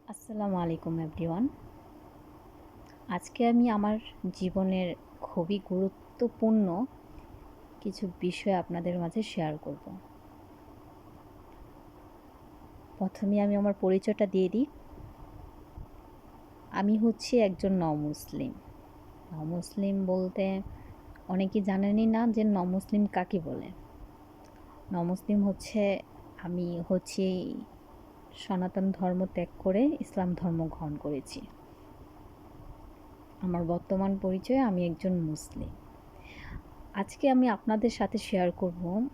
আসসালামু আলাইকুম এভরিওয়ান। আজকে আমি আমার জীবনের খুবই গুরুত্বপূর্ণ কিছু বিষয় আপনাদের মাঝে শেয়ার করব। প্রথমে আমি আমার পরিচয়টা দিয়ে দিই। আমি হচ্ছি একজন নমুসলিম। নমুসলিম বলতে অনেকেই জানেনই না যে নমুসলিম কাকে বলে। নমুসলিম হচ্ছে আমি হচ্ছি সনাতন ধর্ম ত্যাগ করে ইসলাম ধর্ম গ্রহণ করেছি। আমার বর্তমান পরিচয় আমি একজন মুসলিম। আজকে আমি আপনাদের সাথে শেয়ার করব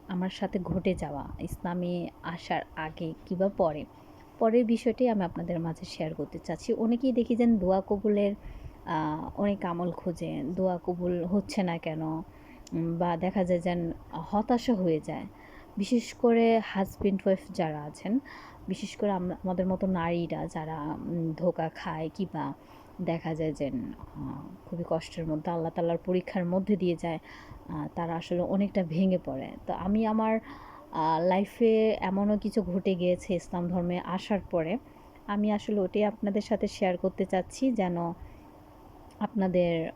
আমার সাথে ঘটে যাওয়া ইসলামে আসার আগে কিংবা পরের বিষয়টি আমি আপনাদের মাঝে শেয়ার করতে চাচ্ছি। অনেকেই দেখি যেন দোয়া কবুলের অনেক আমল খোঁজে, দোয়া কবুল হচ্ছে না কেন, বা দেখা যায় যেন হতাশা হয়ে যায়। বিশেষ করে হাজব্যান্ড ওয়াইফ যারা আছেন, বিশেষ করে আমাদের মতো নারীরা যারা ধোঁকা খায় কিংবা দেখা যায় যে খুবই কষ্টের মধ্যে আল্লাহ তাআলার পরীক্ষার মধ্যে দিয়ে যায়, তারা আসলে অনেকটা ভেঙে পড়ে। তো আমি আমার লাইফে এমনও কিছু ঘটে গিয়েছে ইসলাম ধর্মে আসার পরে, আমি আসলে ওটাই আপনাদের সাথে শেয়ার করতে চাচ্ছি যেন আপনাদের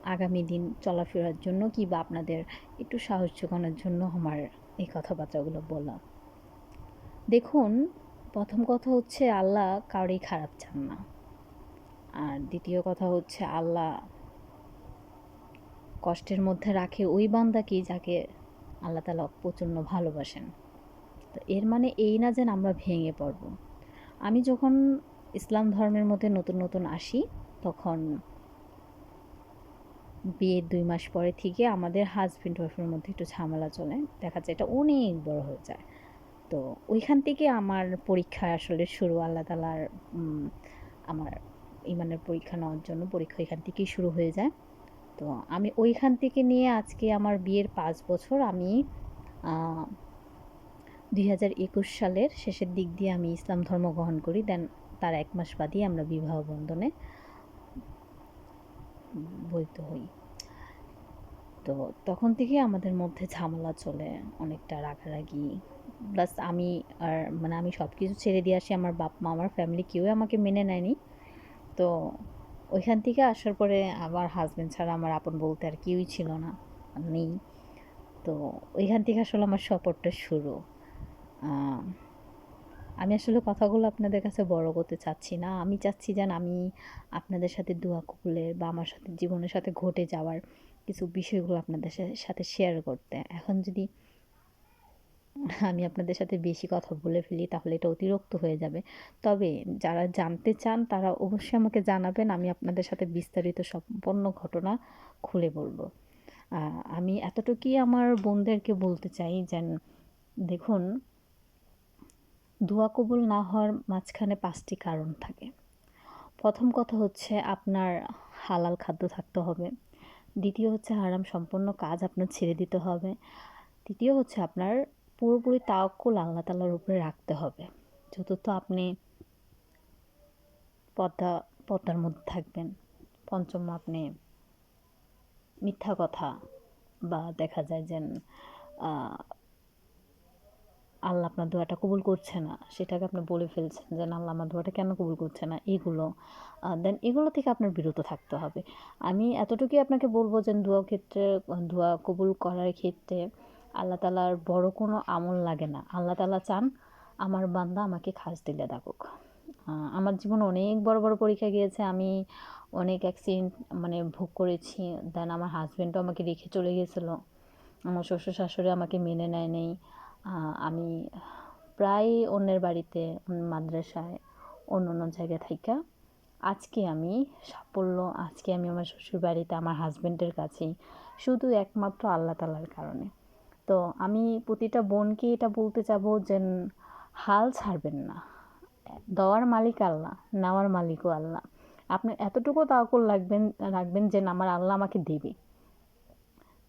আগামী দিন চলাফেরার জন্য কিংবা আপনাদের একটু সাহস জোগানোর জন্য আমার এই কথাবার্তাগুলো বলা। দেখুন, প্রথম কথা হচ্ছে আল্লাহ কাউরেই খারাপ চান না। আর দ্বিতীয় কথা হচ্ছে আল্লাহ কষ্টের মধ্যে রাখে ওই বান্দাকেই যাকে আল্লাহ তাআলা প্রচণ্ড ভালোবাসেন। তো এর মানে এই না যে আমরা ভেঙে পড়ব। আমি যখন ইসলাম ধর্মের মধ্যে নতুন আসি, তখন বিয়ের ২ মাস পরে থেকে আমাদের হাজব্যান্ড ওয়াইফের মধ্যে একটু ঝামেলা চলে। দেখা যায় এটা অনেক বড় হয়ে যায়। তো ওইখান থেকে আমার পরীক্ষা আসলে শুরু। আল্লাহ তাআলার আমার ঈমানের পরীক্ষা নেওয়ার জন্য পরীক্ষা এখান থেকেই শুরু হয়ে যায়। তো আমি ওইখান থেকে নিয়ে আজকে আমার বিয়ের ৫ বছর। আমি আ ২০২১ সালের শেষের দিক দিয়ে আমি ইসলাম ধর্ম গ্রহণ করি। দেন তার ১ মাস বাদেই আমরা বিবাহ বন্ধনে বৈধ হই। তো তখন থেকে আমাদের মধ্যে ঝামেলা চলে, অনেকটা রাগারাগি। প্লাস আমি সব কিছু ছেড়ে দিয়ে আসি। আমার বাপ-মা, আমার ফ্যামিলি কেউই আমাকে মেনে নেয়নি। তো ওইখান থেকে আসার পরে আমার হাসব্যান্ড ছাড়া আমার আপন বলতে আর কেউই ছিল না, নেই। তো ওইখান থেকে আসলে আমার সফরটা শুরু। আ আমি আসলে কথাগুলো আপনাদের কাছে বড় করতে চাচ্ছি না। আমি চাচ্ছি যেন আমি আপনাদের সাথে দোয়া কবুলের বা আমার সাথে জীবনের সাথে ঘটে যাওয়ার কিছু বিষয়গুলো আপনাদের সাথে শেয়ার করতে। এখন যদি আমি আপনাদের সাথে বেশি কথা বলে ফেলি তাহলে এটা অতিরিক্ত হয়ে যাবে। তবে যারা জানতে চান তারা অবশ্যই আমাকে জানাবেন। আমি আপনাদের সাথে বিস্তারিত সম্পূর্ণ ঘটনা খুলে বলব। আ আমি এতটুকুই আমার বোনদেরকে বলতে চাই যেন দেখুন, দোয়া কবুল না হওয়ার মাঝখানে ৫ টি কারণ থাকে। প্রথম কথা হচ্ছে আপনার হালাল খাদ্য থাকতে হবে। দ্বিতীয় হচ্ছে হারাম সম্পন্ন কাজ আপনার ছেড়ে দিতে হবে। তৃতীয় হচ্ছে আপনার পুরোপুরি তাওয়াক্কুল আল্লাহ তাআলার উপরে রাখতে হবে। চতুর্থ, আপনি পর্দার মধ্যে থাকবেন। পঞ্চম, আপনি মিথ্যা কথা বা দেখা যায় যে আ আল্লাহ আপনার দোয়াটা কবুল করছে না, সেটাকে আপনি বলে ফেলছেন যে, "না, আল্লাহ আমার দোয়াটা কেন কবুল করছে না?" এগুলো দেন এগুলো থেকে আপনার বিরত থাকতে হবে। আমি এতটুকুই আপনাকে বলব যে দোয়া কবুল করার ক্ষেত্রে আল্লাহ তাআলার বড় কোনো আমল লাগে না। আল্লাহ তাআলা চান আমার বান্দা আমাকে খাস দিলে ডাকুক। আমার জীবনে অনেক বড় পরীক্ষা গিয়েছে। আমি অনেক অ্যাক্সিডেন্ট ভোগ করেছি। দেন আমার হাসব্যান্ডও আমাকে রেখে চলে গেছিল। আমার শ্বশুর-শাশুড়ি আমাকে মেনে নেয় নাই। আমি প্রায় অন্যের বাড়িতে, মাদ্রাসায়, অন্য জায়গায় থাইকা আজকে আমি আমার শ্বশুরবাড়িতে আমার হাসব্যান্ডের কাছেই, শুধু একমাত্র আল্লাহ তাআলার কারণে। তো আমি প্রতিটা বোনকে এটা বলতে চাবো যে হাল ছাড়বেন না। দেওয়ার মালিক আল্লাহ, নেওয়ার মালিকও আল্লাহ। আপনি এতটুকু তাওয়াক্কুল রাখবেন যে আমার আল্লাহ আমাকে দেবে।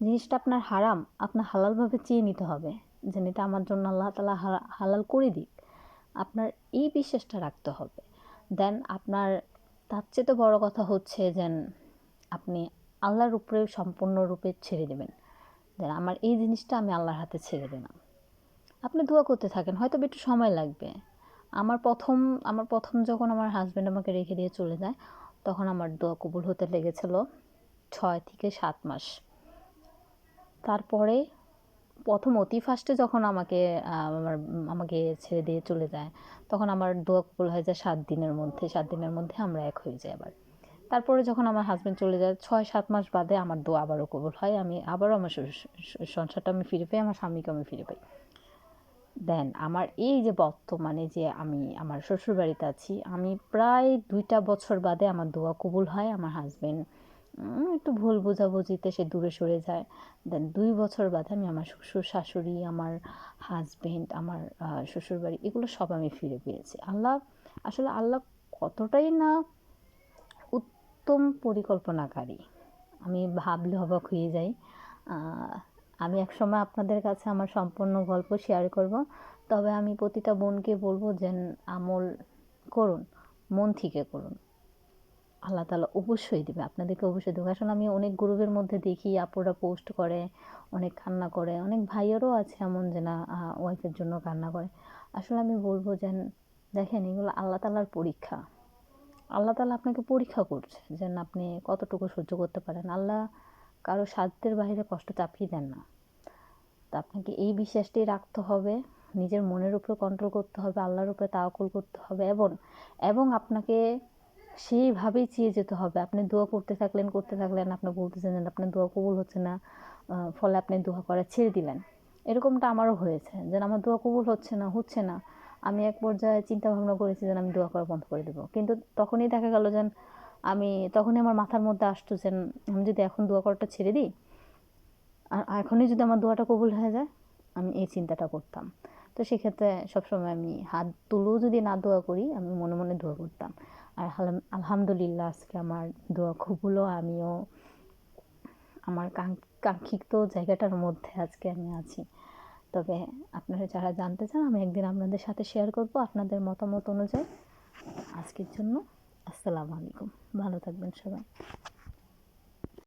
জিনিসটা আপনার হারাম, আপনার হালালভাবে চেয়ে নিতে হবে যে এটা আমার জন্য আল্লাহ তাআলা হালাল করে দিক। আপনার এই বিশ্বাসটা রাখতে হবে। দেন আপনার তার চেয়ে তো বড় কথা হচ্ছে আপনি আল্লাহর উপরে সম্পূর্ণরূপে ছেড়ে দেবেন। দেন আমার এই জিনিসটা আমি আল্লাহর হাতে ছেড়ে দিলাম। আপনি দোয়া করতে থাকেন, হয়তো একটু সময় লাগবে। আমার প্রথম আমার প্রথম যখন আমার হাজব্যান্ড আমাকে রেখে দিয়ে চলে যায়, তখন আমার দোয়া কবুল হতে লেগেছিল 6 থেকে 7 মাস। তারপরে প্রথম অতি ফার্স্টে যখন আমাকে ছেড়ে দিয়ে চলে যায়, তখন আমার দোয়া কবুল হয়ে যায় 7 দিনের মধ্যে। 7 দিনের মধ্যে আমরা এক হয়ে যাই আবার। তারপরে যখন আমার হাজব্যান্ড চলে যায় 6-7 মাস বাদে আমার দোয়া আবারও কবুল হয়। আমি আবারও আমার সংসারটা আমি ফিরে পাই, আমার স্বামীকে আমি ফিরে পাই। দেন আমার এই যে বর্তমানে যে আমি আমার শ্বশুরবাড়িতে আছি, আমি প্রায় 2টা বছর বাদে আমার দোয়া কবুল হয়। আমার হাজব্যান্ড একটু ভুল বোঝাবুঝিতে সে দূরে সরে যায়। দেন 2 বছর বাদে আমি আমার শ্বশুর শাশুড়ি, আমার হাজব্যান্ড, আমার শ্বশুরবাড়ি এগুলো সব আমি ফিরে পেয়েছি। আসলে আল্লাহ কতটাই না উত্তম পরিকল্পনাকারী, আমি ভাবলে অবাক হয়ে যাই। আমি একসময় আপনাদের কাছে আমার সম্পূর্ণ গল্প শেয়ার করব, তবে আমি প্রতিটা বোনকে বলবো যে আমল করুন, মন থেকে করুন, আল্লাহ তাআলা অবশ্যই দেবে, আপনাদেরকে অবশ্যই দেবে। আসলে আমি অনেক গ্রুপের মধ্যে দেখি আপুরা পোস্ট করে, অনেক কান্না করে, অনেক ভাইয়েরও আছে এমন যে না ওয়াইফের জন্য কান্না করে। আসলে আমি বলবো যে দেখেন, এগুলো আল্লাহ তাআলার পরীক্ষা। আল্লাহ তাআলা আপনাকে পরীক্ষা করছে যেন আপনি কতটুকু সহ্য করতে পারেন। আল্লাহ কারো সাধ্যের বাইরে কষ্ট চাপিয়ে দেন না। তো আপনাকে এই বিশ্বাসটাই রাখতে হবে, নিজের মনের উপর কন্ট্রোল করতে হবে, আল্লাহর উপরে তাওয়াক্কুল করতে হবে, এবং আপনাকে সেইভাবেই চেয়ে যেতে হবে। আপনি দোয়া করতে থাকলেন, আপনি বলতেছেন যে আপনার দোয়া কবুল হচ্ছে না, ফলে আপনি দোয়া করা ছেড়ে দিলেন। এরকমটা আমারও হয়েছে, যেন আমার দোয়া কবুল হচ্ছে না। আমি এক পর্যায়ে চিন্তা ভাবনা করেছি যেন আমি দোয়া করা বন্ধ করে দেবো। কিন্তু তখনই দেখা গেল যে তখনই আমার মাথার মধ্যে আসতো যে আমি যদি এখন দোয়া করাটা ছেড়ে দিই, আর এখনই যদি আমার দোয়াটা কবুল হয়ে যায়, আমি এই চিন্তাটা করতাম। তো সেক্ষেত্রে সবসময় আমি হাত তুলেও যদি না দোয়া করি, আমি মনে মনে দোয়া করতাম। আর আলহামদুলিল্লাহ আজকে আমার দোয়া কবুলও, আমিও আমার কাঙ্ক্ষিত জায়গাটার মধ্যে আজকে আমি আছি। তবে আপনারা যারা জানতে চান, আমি একদিন আপনাদের সাথে শেয়ার করব আপনাদের মতামত অনুযায়ী। আজকের জন্য আসসালামু আলাইকুম, ভালো থাকবেন সবাই।